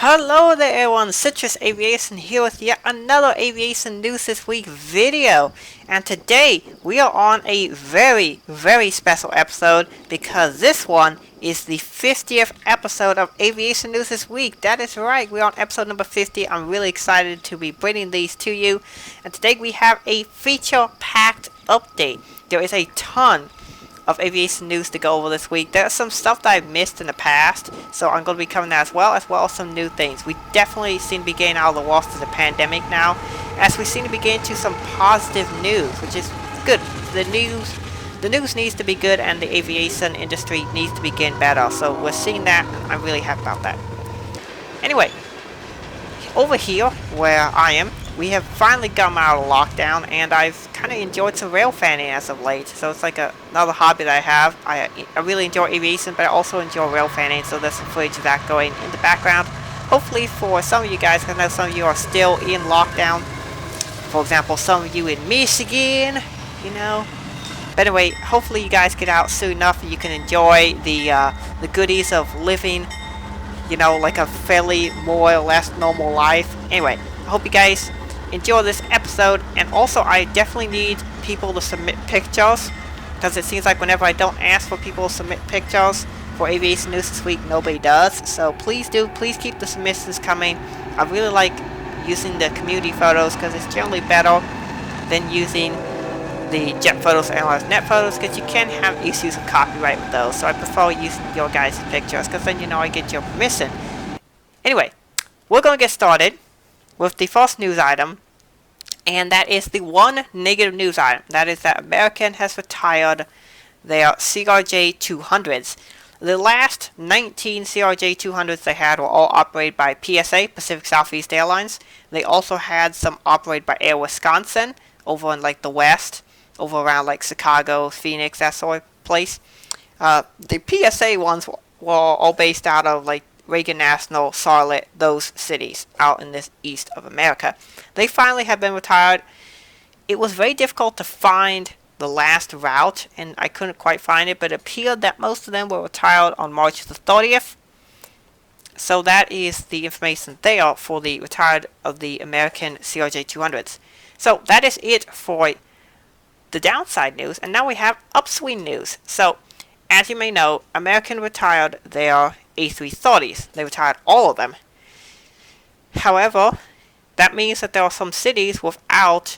Hello there everyone, Citrus Aviation here with yet another aviation news this week video. And today we are on a very special episode because this one is the 50th episode of Aviation News this week. That is right, we're on episode number 50. I'm really excited to be bringing these to you. And today we have a feature-packed update. There is a ton of aviation news to go over this week. There's some stuff that I've missed in the past, so I'm going to be covering that as well as some new things. We definitely seem to be getting out of the worst of the pandemic now, as we seem to be getting to some positive news, which is good. The news needs to be good, and the aviation industry needs to be getting better, so we're seeing that, and I'm really happy about that. Anyway, over here, where I am, we have finally come out of lockdown, and I've kind of enjoyed some rail fanning as of late. So it's like another hobby that I have. I really enjoy aviation, but I also enjoy rail fanning, so there's some footage of that going in the background. Hopefully for some of you guys, because I know some of you are still in lockdown. For example, some of you in Michigan, you know. But anyway, hopefully you guys get out soon enough and you can enjoy the goodies of living, you know, like a fairly more or less normal life. Anyway, I hope you guys enjoy this episode, and also I definitely need people to submit pictures, because it seems like whenever I don't ask for people to submit pictures for aviation news this week, nobody does. So please keep the submissions coming. I really like using the community photos because it's generally better than using the jet photos or Airlines net photos, because you can have issues with copyright with those. So I prefer using your guys' pictures, because then you know I get your permission. Anyway, we're going to get started with the first news item, and that is the one negative news item. That is that American has retired their CRJ-200s. The last 19 CRJ-200s they had were all operated by PSA, Pacific Southeast Airlines. They also had some operated by Air Wisconsin over in like the west, over around like Chicago, Phoenix, that sort of place. The PSA ones were all based out of like Reagan National, Charlotte, those cities out in this east of America. They finally have been retired. It was very difficult to find the last route, and I couldn't quite find it, but it appeared that most of them were retired on March the 30th. So that is the information there for the retired of the American CRJ-200s. So that is it for the downside news, and now we have upswing news. So, as you may know, American retired their A330s. They retired all of them. However, that means that there are some cities without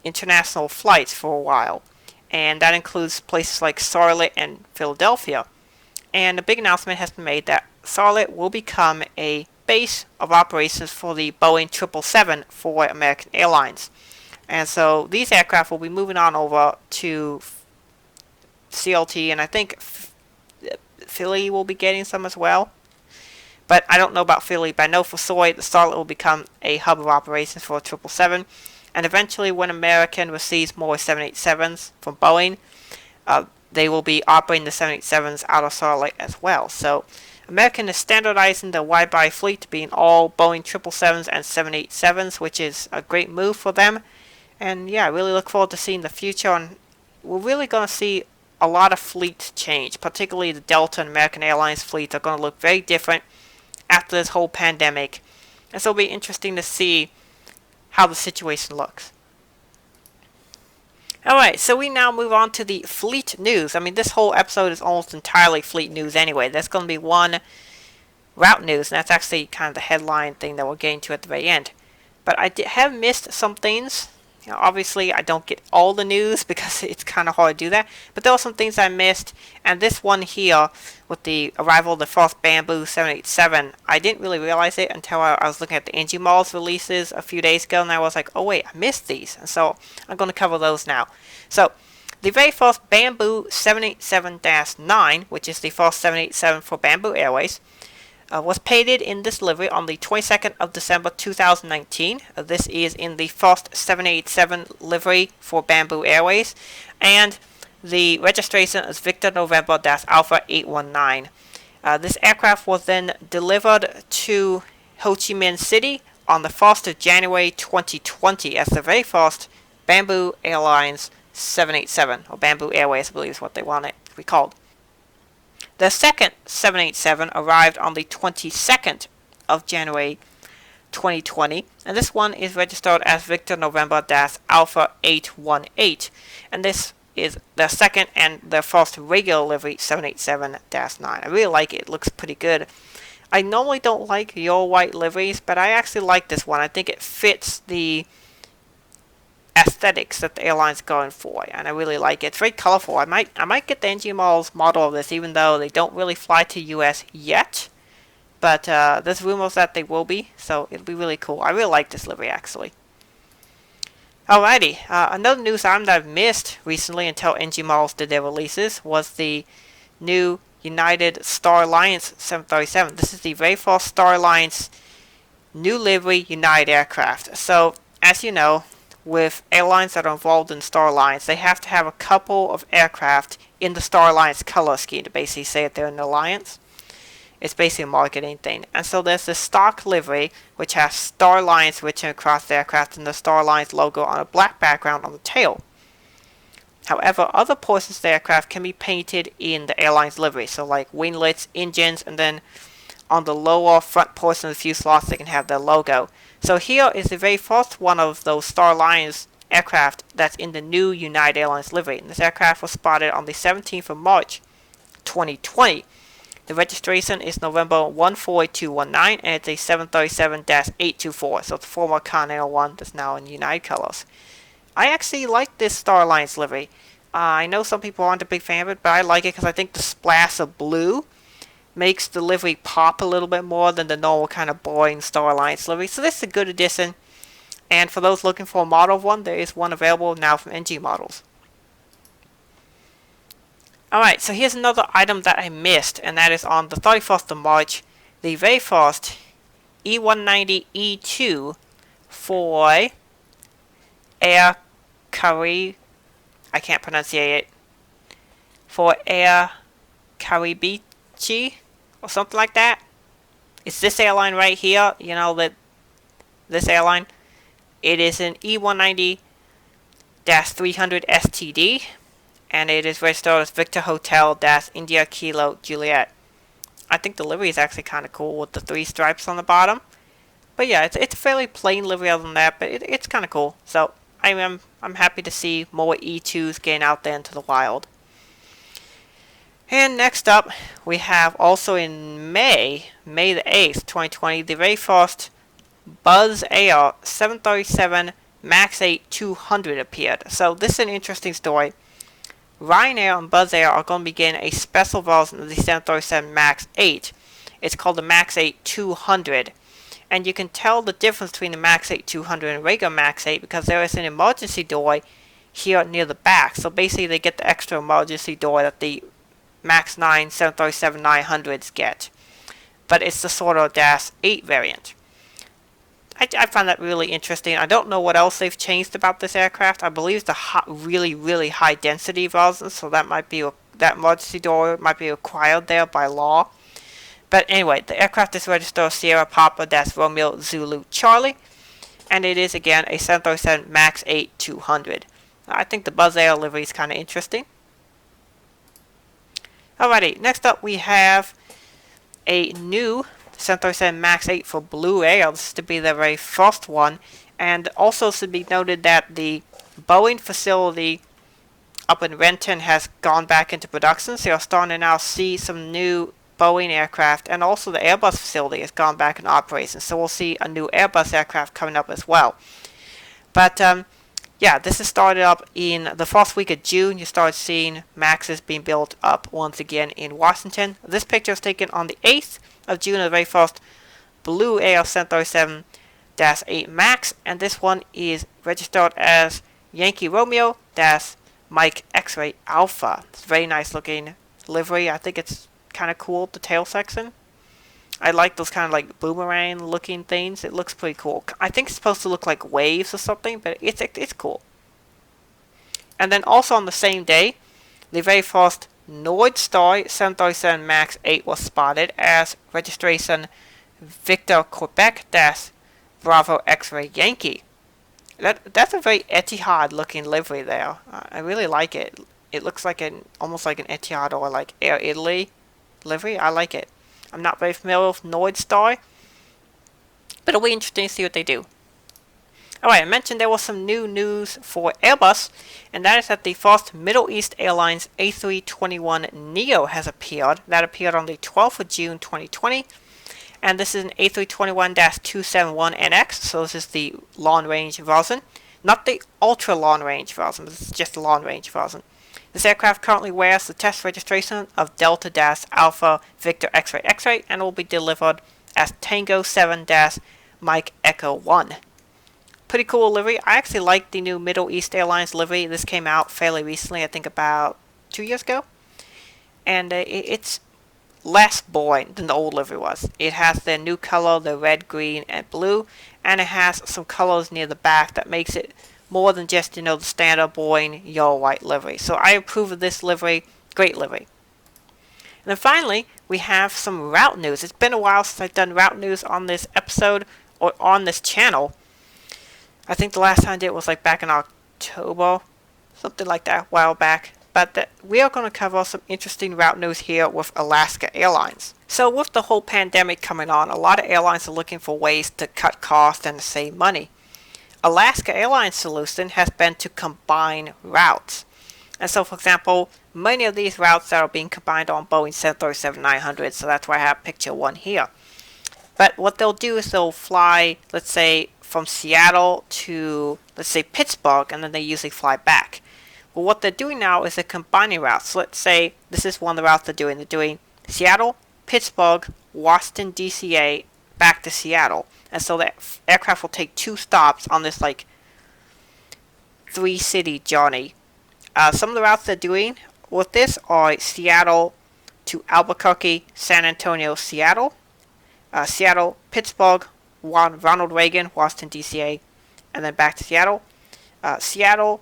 international flights for a while. And that includes places like Charlotte and Philadelphia. And a big announcement has been made that Charlotte will become a base of operations for the Boeing 777 for American Airlines. And so these aircraft will be moving on over to CLT, and I think Philly will be getting some as well. But I don't know about Philly, but I know for sure the Charlotte will become a hub of operations for 777. And eventually, when American receives more 787s from Boeing, they will be operating the 787s out of Charlotte as well. So American is standardizing the wide-body fleet to be in all Boeing 777s and 787s, which is a great move for them. And yeah, I really look forward to seeing the future, and we're really going to see a lot of fleet change, particularly the Delta and American Airlines fleets are going to look very different after this whole pandemic. And so it'll be interesting to see how the situation looks. Alright, so we now move on to the fleet news. I mean, this whole episode is almost entirely fleet news anyway. There's going to be one route news, and that's actually kind of the headline thing that we're getting to at the very end. But I have missed some things. You know, obviously, I don't get all the news because it's kind of hard to do that. But there were some things I missed. And this one here, with the arrival of the first Bamboo 787, I didn't really realize it until I was looking at the NG Malls releases a few days ago. And I was like, oh wait, I missed these. And so I'm going to cover those now. So the very first Bamboo 787-9, which is the first 787 for Bamboo Airways, was painted in this livery on the 22nd of December 2019. This is in the first 787 livery for Bamboo Airways, and the registration is Victor November Alpha 819. This aircraft was then delivered to Ho Chi Minh City on the 1st of January 2020 as the very first Bamboo Airlines 787, or Bamboo Airways, I believe is what they want it to be called. The second 787 arrived on the 22nd of January 2020, and this one is registered as Victor November Alpha 818, and this is the second and the first regular livery 787-9. I really like it. It looks pretty good. I normally don't like your white liveries, but I actually like this one. I think it fits the aesthetics that the airline's going for, and I really like it. It's very colorful. I might get the NG model of this, even though they don't really fly to US yet. But there's rumors that they will be, so it'll be really cool. I really like this livery, actually. Alrighty, another news item that I've missed recently until NG models did their releases was the new United Star Alliance 737. This is the very first Star Alliance new livery United aircraft. So, as you know, with airlines that are involved in Star Alliance, they have to have a couple of aircraft in the Star Alliance color scheme to basically say that they're an alliance. It's basically a marketing thing. And so there's the stock livery, which has Star Alliance written across the aircraft and the Star Alliance logo on a black background on the tail. However, other portions of the aircraft can be painted in the airline's livery, so like winglets, engines, and then on the lower front portion of the fuselage they can have their logo. So here is the very first one of those Star Alliance aircraft that's in the new United Airlines livery. And this aircraft was spotted on the 17th of March 2020. The registration is November 14219, and it's a 737-824, so it's a former Continental one that's now in United colors. I actually like this Star Alliance livery. I know some people aren't a big fan of it, but I like it because I think the splash of blue makes the livery pop a little bit more than the normal kind of boring Star Alliance livery. So this is a good addition, and for those looking for a model of one, there is one available now from NG Models. Alright, so here's another item that I missed, and that is on the 31st of March, the very first E190-E2 for Air Caribe, I can't pronunciate it, for Air Caribici, or something like that. It's this airline right here, you know, that this airline. It is an E190-300 STD. And it is registered as Victor Hotel India Kilo Juliet. I think the livery is actually kind of cool with the 3 stripes on the bottom. But yeah, it's a fairly plain livery other than that, but it's kind of cool. So I'm happy to see more E2s getting out there into the wild. And next up, we have also in May the 8th, 2020, the very first Buzz Air 737 MAX 8 200 appeared. So this is an interesting story. Ryanair and Buzz Air are going to begin a special version of the 737 MAX 8. It's called the MAX 8 200. And you can tell the difference between the MAX 8 200 and regular MAX 8 because there is an emergency door here near the back. So basically they get the extra emergency door that the MAX 9 737 900s get. But it's the sort of -8 variant. I find that really interesting. I don't know what else they've changed about this aircraft. I believe it's a really high density version, so that emergency door might be required there by law. But anyway, the aircraft is registered Sierra Papa Romeo Zulu Charlie, and it is again a 737 MAX 8 200. I think the Buzz Air livery is kind of interesting. Alrighty, next up we have a new 737 MAX 8 for Blue Air. This is to be the very first one, and also should be noted that the Boeing facility up in Renton has gone back into production, so you're starting to now see some new Boeing aircraft, and also the Airbus facility has gone back in operation, so we'll see a new Airbus aircraft coming up as well. But yeah, this has started up in the first week of June. You start seeing MAXs being built up once again in Washington. This picture was taken on the 8th of June of the very first Blue Air 737-8 MAX, and this one is registered as Yankee Romeo Mike X-Ray Alpha. It's a very nice looking livery. I think it's kind of cool, the tail section. I like those kind of like boomerang looking things. It looks pretty cool. I think it's supposed to look like waves or something, but it's cool. And then also on the same day, the very first Nordstar 737 MAX 8 was spotted as registration Victor Quebec Bravo X-Ray Yankee. That's a very Etihad looking livery there. I really like it. It looks like almost like an Etihad or like Air Italy livery. I like it. I'm not very familiar with Nordstar, But it'll be interesting to see what they do. Alright, I mentioned there was some new news for Airbus, and that is that the first Middle East Airlines A321neo has appeared. That appeared on the 12th of June 2020, and this is an A321-271NX, so this is the long-range version. Not the ultra-long-range version, this is just the long-range version. This aircraft currently wears the test registration of Delta-Alpha Victor X-Ray X-Ray, and will be delivered as Tango 7-Mike Echo 1. Pretty cool livery. I actually like the new Middle East Airlines livery. This came out fairly recently, I think about 2 years ago. And it's less boring than the old livery was. It has the new color, the red, green, and blue. And it has some colors near the back that makes it more than just, the standard boring yellow white livery. So I approve of this livery. Great livery. And then finally, we have some route news. It's been a while since I've done route news on this episode or on this channel. I think the last time I did it was like back in October, something like that, a while back. But we are going to cover some interesting route news here with Alaska Airlines. So with the whole pandemic coming on, a lot of airlines are looking for ways to cut costs and save money. Alaska Airlines' solution has been to combine routes. And so, for example, many of these routes that are being combined on Boeing 737-900, so that's why I have picture one here. But what they'll do is they'll fly, let's say, from Seattle to, let's say, Pittsburgh, and then they usually fly back. Well, what they're doing now is they're combining routes. So let's say this is one of the routes they're doing. They're doing Seattle, Pittsburgh, Washington, D.C.A., back to Seattle. And so that aircraft will take 2 stops on this, like, 3-city journey. Some of the routes they're doing with this are Seattle to Albuquerque, San Antonio, Seattle, Seattle, Pittsburgh, Ronald Reagan, Washington, D.C.A., and then back to Seattle. Seattle,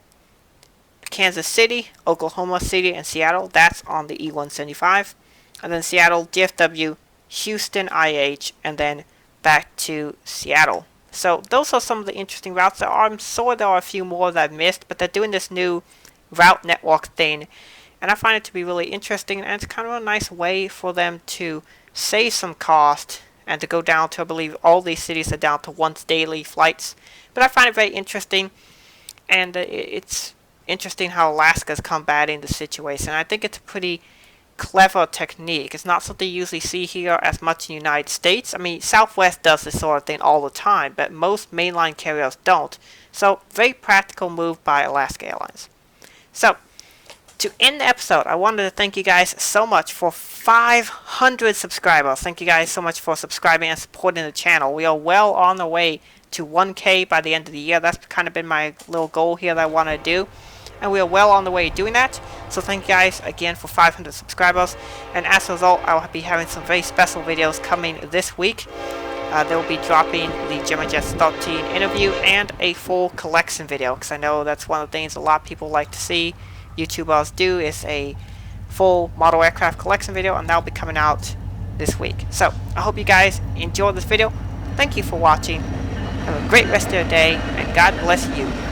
Kansas City, Oklahoma City, and Seattle. That's on the E-175. And then Seattle, DFW, Houston, IH, and then back to Seattle. So those are some of the interesting routes. I'm sure there are a few more that I've missed, but they're doing this new route network thing, and I find it to be really interesting, and it's kind of a nice way for them to save some cost and to go down to, I believe, all these cities are down to once daily flights. But I find it very interesting, and it's interesting how Alaska is combating the situation. I think it's a pretty clever technique. It's not something you usually see here as much in the United States. I mean, Southwest does this sort of thing all the time, but most mainline carriers don't. So, very practical move by Alaska Airlines. So, to end the episode, I wanted to thank you guys so much for 500 subscribers. Thank you guys so much for subscribing and supporting the channel. We are well on the way to 1K by the end of the year. That's kind of been my little goal here that I want to do. And we are well on the way doing that. So thank you guys again for 500 subscribers. And as a result, I will be having some very special videos coming this week. They will be dropping the German Jets 13 interview and a full collection video, because I know that's one of the things a lot of people like to see YouTubers do, is a full model aircraft collection video, and that will be coming out this week. So I hope you guys enjoyed this video. Thank you for watching. Have a great rest of your day, and God bless you.